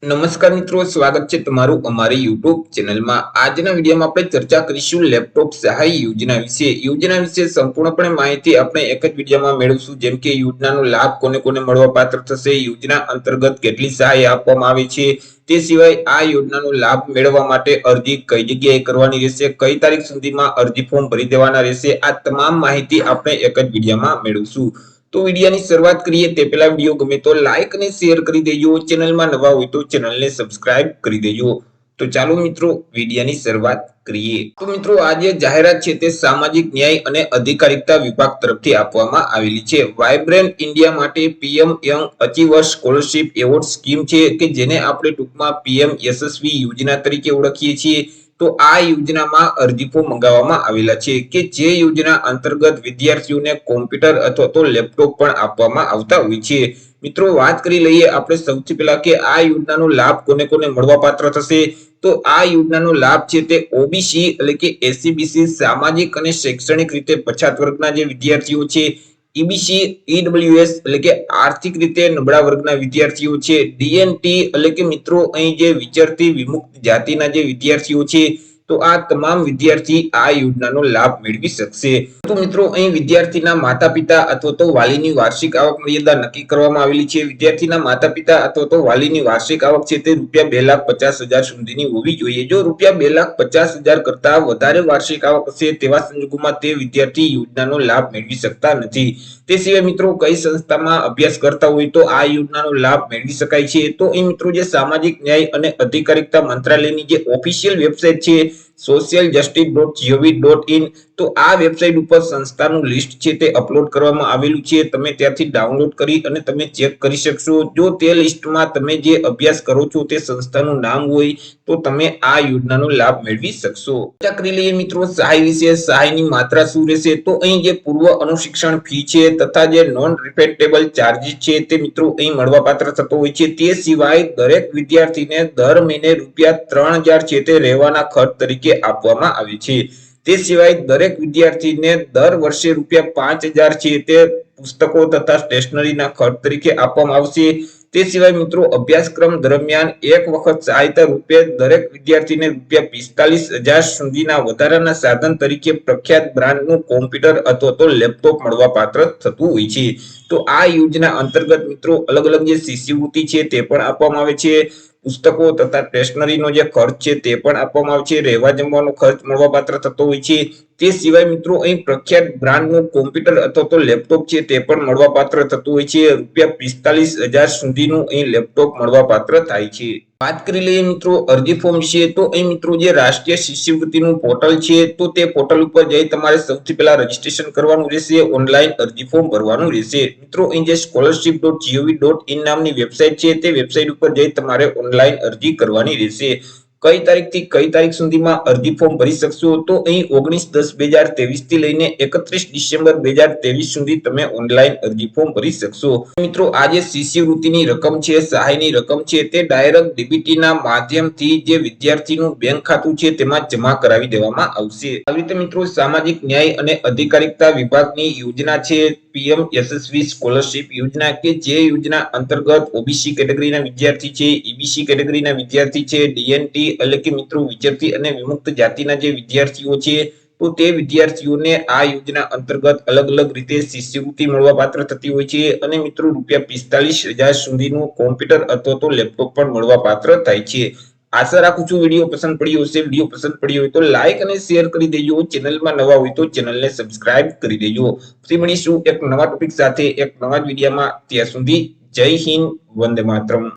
નમસ્કાર મિત્રો, સ્વાગત છે તમારું અમારી YouTube ચેનલમાં। આજના વિડીયોમાં આપણે ચર્ચા કરીશું લેપટોપ સહાય યોજના વિશે। યોજના વિશે સંપૂર્ણપણે માહિતી આપણે એક જ વિડીયોમાં મેળવશું, જેમ કે યોજનાનો લાભ કોને કોને મળવા પાત્ર થશે, યોજના અંતર્ગત કેટલી સહાય આપવામાં આવે છે, તે સિવાય આ યોજનાનો લાભ મેળવવા માટે અરજી કઈ જગ્યાએ કરવાની રહેશે, કઈ તારીખ સુધીમાં અરજી ફોર્મ ભરી દેવાના રહેશે, આ તમામ માહિતી આપણે એક જ વિડીયોમાં મેળવશું। तो वीडियो की शुरुआत करिए ते पहला वीडियो गमे तो लाइक ने शेयर कर देजो, चैनल में नवा हो तो चैनल ने सब्सक्राइब कर देजो। तो चालो मित्रों वीडियो की शुरुआत करिए। तो मित्रों आज जाहेरात छे ते सामाजिक न्याय अने अधिकारिता विभाग तरफथी आपवामां आवेली छे। वाइब्रेंट इंडिया माटे PM young achievers scholarship award scheme छे के जेने आपणे टूंकमां पीएम यशस्वी योजना तरीके ओळखीए छीए। तो आ योजना में अरजी फॉर्म मंगाववामां आवेला छे के जे योजना अंतर्गत विद्यार्थीओने कॉम्प्यूटर अथवा तो लैपटॉप पण आपवामां आवता होय छे। मित्रों बात करी लईए आपणे सौथी पहेला के आ योजनानो लाभ कोने कोने मळवापात्र थशे। तो आ योजनानो लाभ छे ते ओबीसी એટલે કે एससीबीसी सामाजिक અને शैक्षणिक રીતે પછાત વર્ગના જે વિદ્યાર્થીઓ છે, ईबीसी ईडब्ल्यूएस એટલે કે આર્થિક રીતે નબળા વર્ગના વિદ્યાર્થીઓ છે, ડીએનટી એટલે કે મિત્રો અહીં જે વિચરતી વિમુક્ત જાતિના જે વિદ્યાર્થીઓ છે, તો આ તમામ વિદ્યાર્થી આ યોજનાનો લાભ મેળવી શકશે। તો મિત્રો અહીં વિદ્યાર્થીના માતા-પિતા અથવા તો વાલીની વાર્ષિક આવક મર્યાદા નક્કી કરવામાં આવેલી છે। વિદ્યાર્થીના માતા-પિતા અથવા તો વાલીની વાર્ષિક આવક છે તે ₹2,50,000 સુધીની હોવી જોઈએ। જો ₹2,50,000 કરતા વધારે વાર્ષિક આવક હશે તેવા સંજોગોમાં તે વિદ્યાર્થી યોજનાનો લાભ મેળવી શકતા નથી। તે સિવાય મિત્રો કઈ સંસ્થામાં અભ્યાસ કરતા હોય તો આ યોજનાનો લાભ મેળવી શકાય છે। તો અહીં મિત્રો જે સામાજિક ન્યાય અને અધિકારિતા મંત્રાલયની જે ઓફિશિયલ વેબસાઇટ છે socialjustice.gov.in, તો આ વેબસાઇટ ઉપર સંસ્થાનું લિસ્ટ છે તે અપલોડ કરવામાં આવેલું છે। તમે ત્યાંથી ડાઉનલોડ કરી અને તમે ચેક કરી શકશો। જો તે લિસ્ટમાં તમે જે અભ્યાસ કરો છો તે સંસ્થાનું નામ હોય તો તમે આ યોજનાનો લાભ મેળવી શકશો। ચર્ચા કરી લઈએ મિત્રો સહાય વિશે। સહાયની માત્રા શું રહેશે તો અહીં જે પૂર્વ અનુશિક્ષણ ફી છે તથા જે નોન રિફેન્ડેબલ ચાર્જીસ છે તે મિત્રો અહીં મળવાપાત્ર થતો હોય છે। તે સિવાય દરેક વિદ્યાર્થીને દર મહિને ₹3,000 છે તે રહેવાના ખર્ચ તરીકે આપવામાં આવે છે। તે સિવાય દરેક વિદ્યાર્થીને દર વર્ષે ₹5,000 છે તે પુસ્તકો તથા સ્ટેશનરીના ખર્ચ તરીકે આપવામાં આવશે। તે સિવાય મિત્રો અભ્યાસક્રમ દરમિયાન એક વખત સહાયતા રૂપે દરેક વિદ્યાર્થીને ₹45,000 સુધીના વધારાના સાધન તરીકે પ્રખ્યાત બ્રાન્ડનું કોમ્પ્યુટર અથવા તો લેપટોપ મળવાપાત્ર થતું હોય છે। તો આ યોજના અંતર્ગત મિત્રો અલગ અલગ જે શિષ્યવૃત્તિ છે તે પણ આપવામાં આવે છે, પુસ્તકો તથા સ્ટેશનરીનો જે ખર્ચ છે તે પણ આપવામાં આવે છે, રહેવા જમવાનો ખર્ચ મળવાપાત્ર થતો હોય છે। તે સિવાય મિત્રો અહીં પ્રખ્યાત બ્રાન્ડનું કોમ્પ્યુટર અથવા તો લેપટોપ છે તે પણ મળવાપાત્ર થતું હોય છે। ₹45,000 સુધીનું અહીં લેપટોપ મળવાપાત્ર થાય છે। વાત કરી લઈએ મિત્રો અરજી ફોર્મ વિશે। તો અહીં મિત્રો જે રાષ્ટ્રીય શિષ્યવૃત્તિનું પોર્ટલ છે તો તે પોર્ટલ ઉપર જઈ તમારે સૌથી પહેલા રજીસ્ટ્રેશન કરવાનું રહેશે, ઓનલાઈન અરજી ફોર્મ ભરવાનું રહેશે। મિત્રો અહીં જે scholarship.gov.in નામની વેબસાઇટ છે તે વેબસાઇટ ઉપર જઈ તમારે ઓનલાઈન અરજી કરવાની રહેશે। કઈ તારીખથી કઈ તારીખ સુધીમાં અરજી ફોર્મ ભરી શકશો તો અહીં 19/10/2023 થી લઈને 31 ડિસેમ્બર 2023 સુધી તમે ઓનલાઈન અરજી ફોર્મ ભરી શકશો। મિત્રો આ જે શિષ્યવૃત્તિની રકમ છે, સહાયની રકમ છે તે ડાયરેક્ટ ડીબીટીના માધ્યમથી જે વિદ્યાર્થીનું બેંક ખાતું છે તેમાં જમા કરાવી દેવામાં આવશે। આવી રીતે મિત્રો સામાજિક ન્યાય અને અધિકારિતા વિભાગની યોજના છે પીએમ યશસ્વી સ્કોલરશિપ યોજના, કે જે યોજના અંતર્ગત ઓબીસી કેટેગરીના વિદ્યાર્થી છે, ઈબીસી કેટેગરીના વિદ્યાર્થી છે, ડીએનટી એટલે કે મિત્રો વિચરતી અને વિમુક્ત જાતિના જે વિદ્યાર્થીઓ છે તો તે વિદ્યાર્થીઓને આ યોજના અંતર્ગત અલગ અલગ રીતે શિષ્યવૃત્તિ મળવાપાત્ર થતી હોય છે અને મિત્રો ₹45,000 સુધીનું કોમ્પ્યુટર અથવા તો લેપટોપ પણ મળવાપાત્ર થાય છે। આશા રાખું છું વિડીયો પસંદ પડ્યો હશે। વિડીયો પસંદ પડ્યો હોય તો લાઈક અને શેર કરી દેજો, ચેનલમાં નવા હોય તો ચેનલને સબસ્ક્રાઇબ કરી દેજો। ફરી મળીશું એક નવા ટોપિક સાથે એક નવા વિડીયોમાં। ત્યાં સુધી જય હિન્દ, વંદે માતરમ।